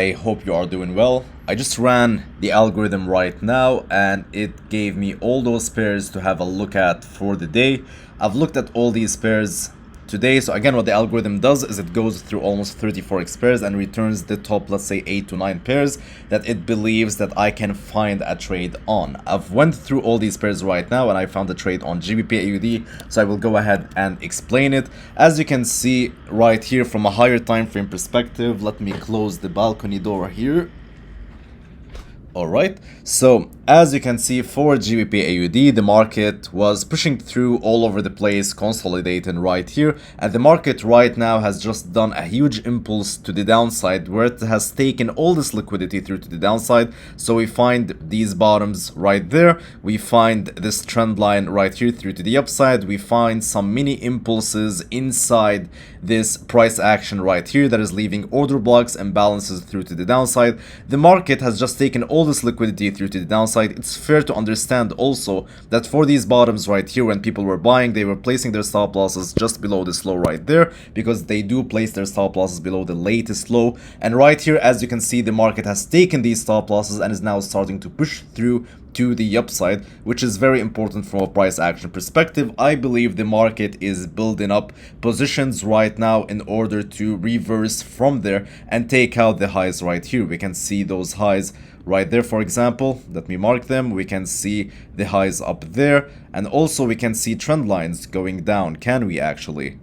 I hope you are doing well. I just ran the algorithm right now and it gave me all those pairs to have a look at for the day. I've looked at all these pairs today. So again, what the algorithm does is it goes through almost 34x pairs and returns the top, let's say 8 to 9 pairs that it believes that I can find a trade on. I've went through all these pairs right now and I found a trade on Gbpaud, so I will go ahead and explain it. As you can see right here from a higher time frame perspective, let me close the balcony door here. Alright, so as you can see for Gbpaud, the market was pushing through all over the place, consolidating right here, and the market right now has just done a huge impulse to the downside where it has taken all this liquidity through to the downside. So we find these bottoms right there, we find this trend line right here through to the upside, we find some mini impulses inside this price action right here that is leaving order blocks and balances through to the downside. The market has just taken all this liquidity through to the downside. It's fair to understand also that for these bottoms right here, when people were buying, they were placing their stop losses just below this low right there, because they do place their stop losses below the latest low. And right here, as you can see, the market has taken these stop losses and is now starting to push through to the upside, which is very important from a price action perspective. I believe the market is building up positions right now in order to reverse from there and take out the highs right here. We can see those highs right there, for example. Let me mark them. We can see the highs up there, and also we can see trend lines going down. Can we actually?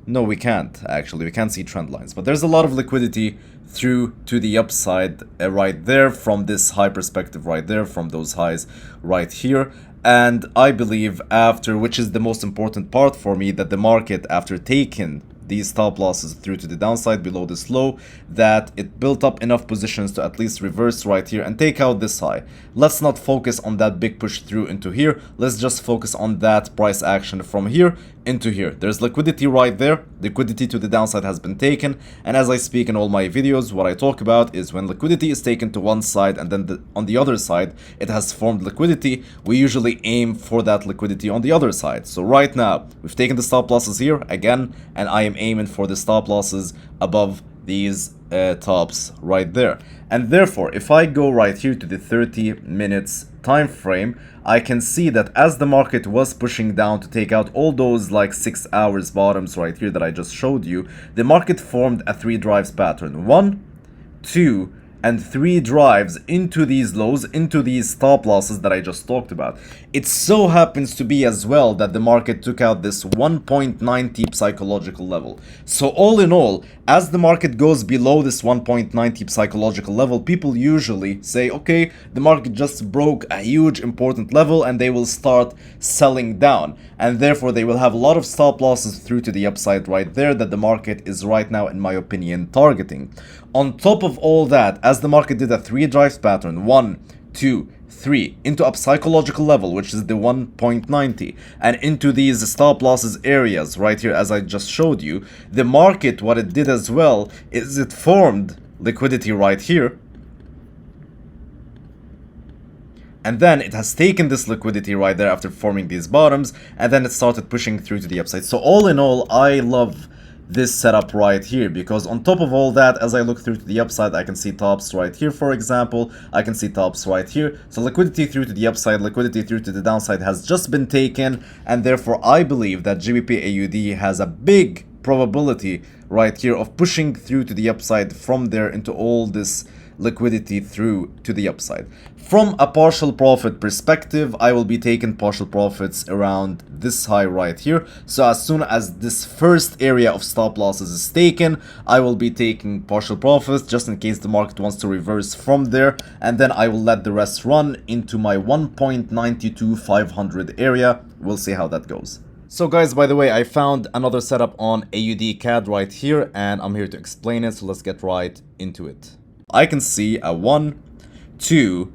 No, we can't actually. We can't see trend lines, but there's a lot of liquidity through to the upside right there from this high perspective right there, from those highs right here. And I believe after, which is the most important part for me, that the market, after taking these stop losses through to the downside below this low, that it built up enough positions to at least reverse right here and take out this high. Let's not focus on that big push through into here. Let's just focus on that price action from here into here. There's liquidity right there. Liquidity to the downside has been taken, and as I speak in all my videos, what I talk about is when liquidity is taken to one side and then on the other side it has formed liquidity, we usually aim for that liquidity on the other side. So right now we've taken the stop losses here again, and I am aiming for the stop losses above these tops right there. And therefore, if I go right here to the 30 minutes time frame, I can see that as the market was pushing down to take out all those like 6 hours bottoms right here that I just showed you, the market formed a 3 drives pattern. 1, 2, and 3 drives into these lows, into these stop losses that I just talked about. It so happens to be as well that the market took out this 1.90 psychological level. So all in all, as the market goes below this 1.90 psychological level, people usually say, okay, the market just broke a huge important level, and they will start selling down. And therefore they will have a lot of stop losses through to the upside right there that the market is right now, in my opinion, targeting. On top of all that, as the market did a 3 drives pattern, 1, 2, 3, into a psychological level, which is the 1.90, and into these stop losses areas right here, as I just showed you, the market, what it did as well is it formed liquidity right here, and then it has taken this liquidity right there after forming these bottoms, and then it started pushing through to the upside. So all in all, I love this setup right here, because on top of all that, as I look through to the upside, I can see tops right here, for example. I can see tops right here. So liquidity through to the upside, liquidity through to the downside has just been taken, and therefore I believe that Gbpaud has a big probability right here of pushing through to the upside from there into all this liquidity through to the upside. From a partial profit perspective, I will be taking partial profits around this high right here. So as soon as this first area of stop losses is taken, I will be taking partial profits just in case the market wants to reverse from there, and then I will let the rest run into my 1.92500 area. We'll see how that goes. So guys, by the way, I found another setup on Audcad right here, and I'm here to explain it, so let's get right into it. I can see a 1, 2,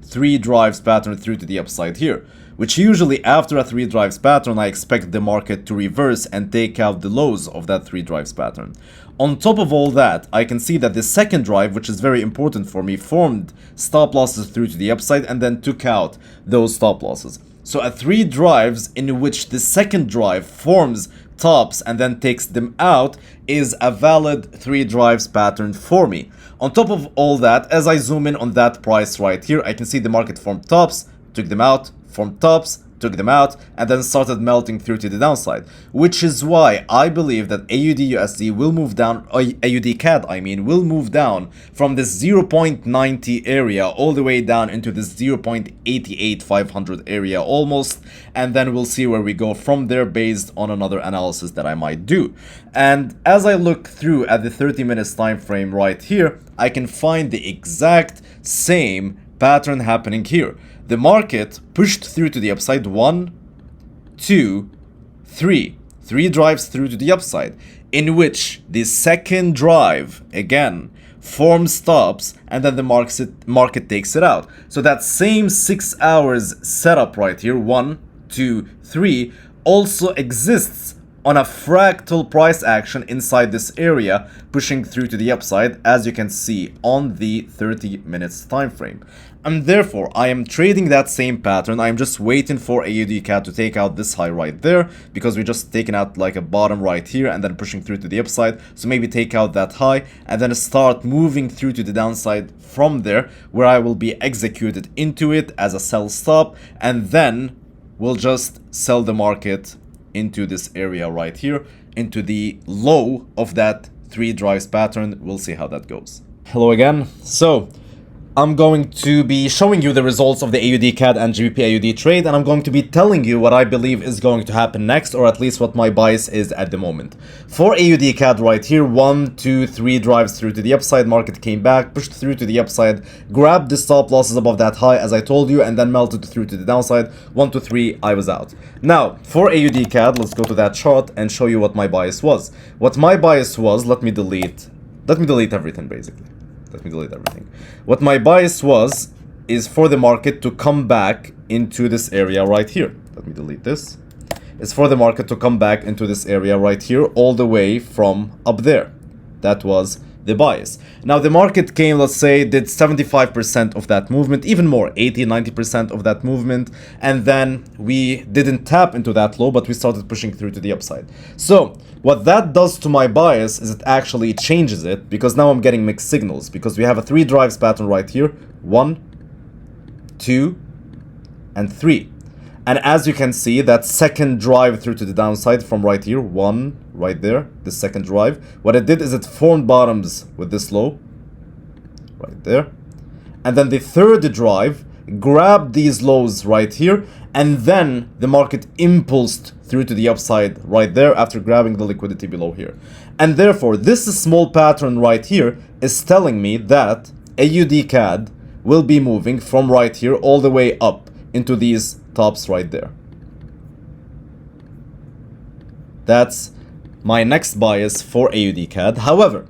3 drives pattern through to the upside here, which usually after a 3 drives pattern, I expect the market to reverse and take out the lows of that 3 drives pattern. On top of all that, I can see that the second drive, which is very important for me, formed stop losses through to the upside and then took out those stop losses. So a 3 drives in which the second drive forms tops and then takes them out is a valid 3 drives pattern for me. On top of all that, as I zoom in on that price right here, I can see the market formed tops, took them out, formed tops, took them out, and then started melting through to the downside, which is why I believe that AUD USD will move down, AUD CAD I mean, will move down from this 0.90 area all the way down into this 0.88500 area almost, and then we'll see where we go from there based on another analysis that I might do. And as I look through at the 30 minutes time frame right here, I can find the exact same pattern happening here. The market pushed through to the upside 1, 2, 3. 3 drives through to the upside, in which the second drive, again, forms stops, and then the market takes it out. So that same 6 hours setup right here, 1, 2, 3, also exists on a fractal price action inside this area, pushing through to the upside, as you can see on the 30 minutes time frame. And therefore, I am trading that same pattern. I am just waiting for AUD CAD to take out this high right there, because we just taken out like a bottom right here and then pushing through to the upside. So maybe take out that high and then start moving through to the downside from there, where I will be executed into it as a sell stop, and then we'll just sell the market into this area right here, into the low of that 3 drives pattern. We'll see how that goes. Hello again. So I'm going to be showing you the results of the AUD CAD and GBP AUD trade, and I'm going to be telling you what I believe is going to happen next, or at least what my bias is at the moment. For AUD CAD right here, 1, 2, 3 drives through to the upside, market came back, pushed through to the upside, grabbed the stop losses above that high as I told you, and then melted through to the downside. 1 to 3, I was out. Now, for AUD CAD, let's go to that chart and show you what my bias was. What my bias was, let me delete everything basically. Let me delete everything. What my bias was is for the market to come back into this area right here. Let me delete this. It's for the market to come back into this area right here, all the way from up there. That was the bias. Now the market came, let's say, did 75% of that movement, even more, 80-90% of that movement, and then we didn't tap into that low, but we started pushing through to the upside. So what that does to my bias is it actually changes it, because now I'm getting mixed signals, because we have a 3 drives pattern right here, 1, 2, and 3. And as you can see, that second drive through to the downside from right here, 1 right there, the second drive, what it did is it formed bottoms with this low right there, and then the third drive grabbed these lows right here, and then the market impulsed through to the upside right there after grabbing the liquidity below here. And therefore, this small pattern right here is telling me that AUD CAD will be moving from right here all the way up into these tops right there. That's my next bias for AUD CAD. However,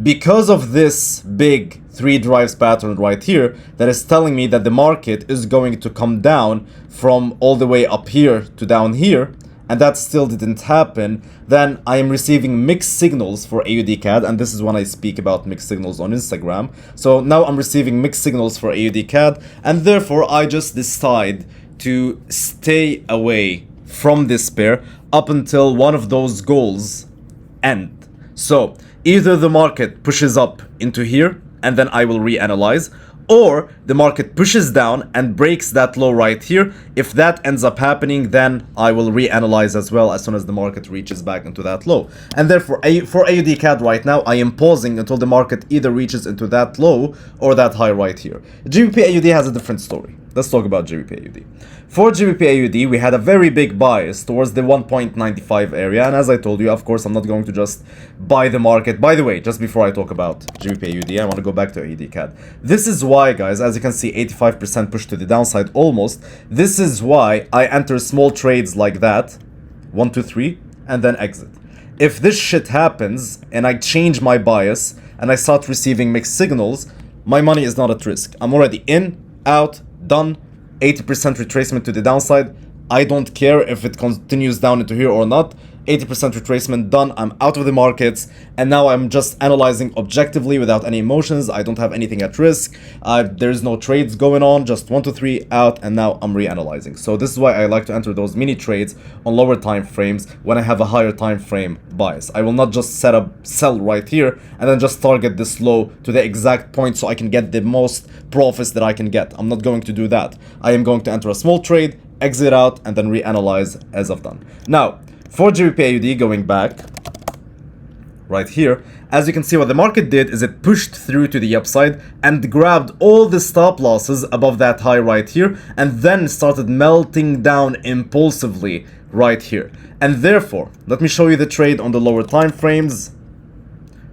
because of this big 3 drives pattern right here that is telling me that the market is going to come down from all the way up here to down here, and that still didn't happen, then I am receiving mixed signals for AUD CAD, and this is when I speak about mixed signals on Instagram. So now I'm receiving mixed signals for AUD CAD, and therefore I just decide to stay away from this pair up until one of those goals end. So either the market pushes up into here and then I will reanalyze, or the market pushes down and breaks that low right here. If that ends up happening, then I will reanalyze as well as soon as the market reaches back into that low. And therefore, for AUD CAD right now, I am pausing until the market either reaches into that low or that high right here. GBP AUD has a different story. Let's talk about GBP AUD. For GBP AUD, we had a very big bias towards the 1.95 area, and as I told you, of course, I'm not going to just buy the market. By the way, just before I talk about GBP AUD, I want to go back to AUD CAD. This is why, guys, as you can see, 85% push to the downside almost. This is why I enter small trades like that, 1, 2, 3, and then exit. If this shit happens and I change my bias and I start receiving mixed signals, my money is not at risk. I'm already in, out, done. 80% retracement to the downside. I don't care if it continues down into here or not. 80% retracement done. I'm out of the markets, and now I'm just analyzing objectively without any emotions. I don't have anything at risk. There's no trades going on, just 1 to 3 out, and now I'm reanalyzing. So this is why I like to enter those mini trades on lower time frames when I have a higher time frame bias. I will not just set up sell right here and then just target this low to the exact point so I can get the most profits that I can get. I'm not going to do that. I am going to enter a small trade, exit out, and then reanalyze as I've done. Now, for GBP/AUD, going back right here, as you can see, what the market did is it pushed through to the upside and grabbed all the stop losses above that high right here, and then started melting down impulsively right here. And therefore, let me show you the trade on the lower time frames.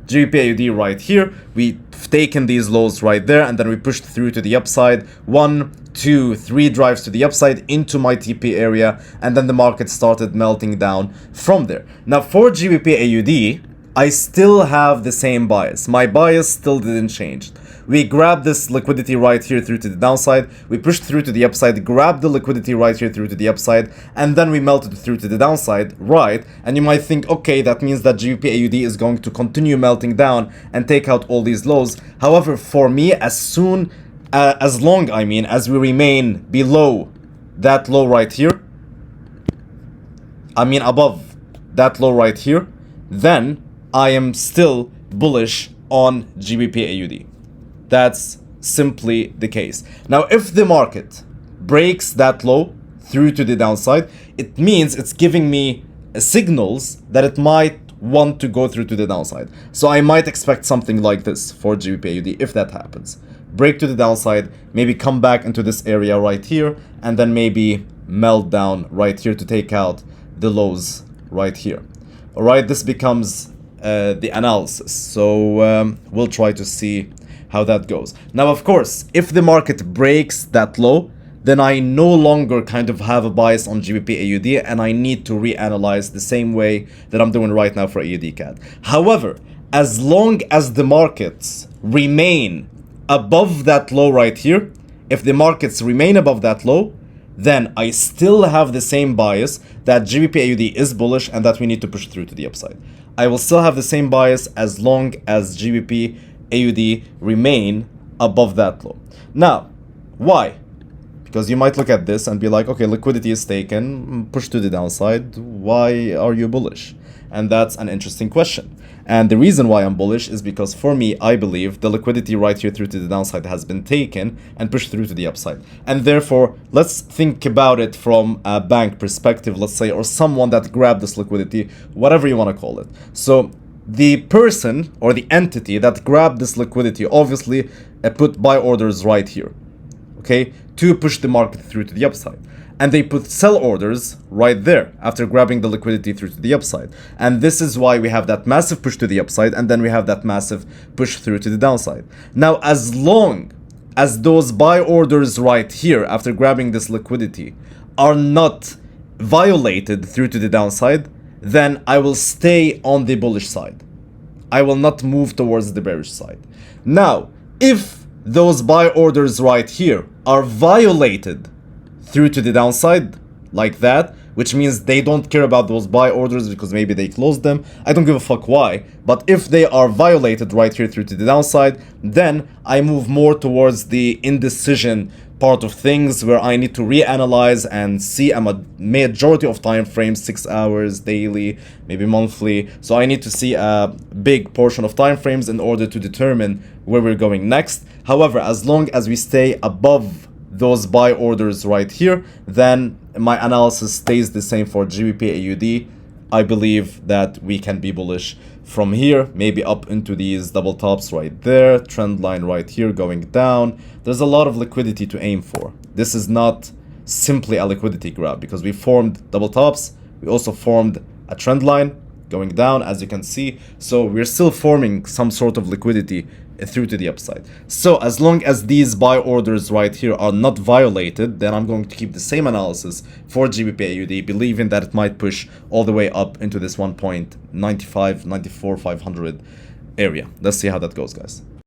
GBP/AUD right here, we've taken these lows right there, and then we pushed through to the upside. 1, 2, 3 drives to the upside into my TP area, and then the market started melting down from there. Now for GBP/AUD, I still have the same bias. My bias still didn't change. We grabbed this liquidity right here through to the downside, we pushed through to the upside, grabbed the liquidity right here through to the upside, and then we melted through to the downside, right? And you might think, okay, that means that GBP/AUD is going to continue melting down and take out all these lows. However, for me, as long as we remain below that low right here, above that low right here, then I am still bullish on GBP/AUD. That's simply the case. Now, if the market breaks that low through to the downside, it means it's giving me signals that it might want to go through to the downside. So I might expect something like this for GBP/AUD if that happens. Break to the downside, maybe come back into this area right here, and then maybe melt down right here to take out the lows right here. Alright, this becomes the analysis. So we'll try to see how that goes. Now, of course, if the market breaks that low, then I no longer kind of have a bias on GBP/AUD, and I need to reanalyze the same way that I'm doing right now for Audcad. However, as long as the markets remain above that low right here, if the markets remain above that low, then I still have the same bias that GBP/AUD is bullish and that we need to push through to the upside. I will still have the same bias as long as GBP/AUD remain above that low. Now, why? Because you might look at this and be like, okay, liquidity is taken, push to the downside, why are you bullish? And that's an interesting question. And the reason why I'm bullish is because for me, I believe the liquidity right here through to the downside has been taken and pushed through to the upside. And therefore, let's think about it from a bank perspective, let's say, or someone that grabbed this liquidity, whatever you want to call it. So the person or the entity that grabbed this liquidity obviously put buy orders right here, okay, to push the market through to the upside. And they put sell orders right there after grabbing the liquidity through to the upside. And this is why we have that massive push to the upside, and then we have that massive push through to the downside. Now, as long as those buy orders right here after grabbing this liquidity are not violated through to the downside, then I will stay on the bullish side. I will not move towards the bearish side. Now, if those buy orders right here are violated through to the downside like that, which means they don't care about those buy orders because maybe they closed them, I don't give a fuck why, but if they are violated right here through to the downside, then I move more towards the indecision part of things where I need to reanalyze and see a majority of time frames, 6 hours, daily, maybe monthly. So I need to see a big portion of time frames in order to determine where we're going next. However, as long as we stay above those buy orders right here, then my analysis stays the same for GBP/AUD. I believe that we can be bullish from here, maybe up into these double tops right there, trend line right here going down. There's a lot of liquidity to aim for. This is not simply a liquidity grab because we formed double tops. We also formed a trend line going down, as you can see. So we're still forming some sort of liquidity through to the upside. So as long as these buy orders right here are not violated, then I'm going to keep the same analysis for GBP/AUD, believing that it might push all the way up into this 1.95, 94, 500 area. Let's see how that goes, guys.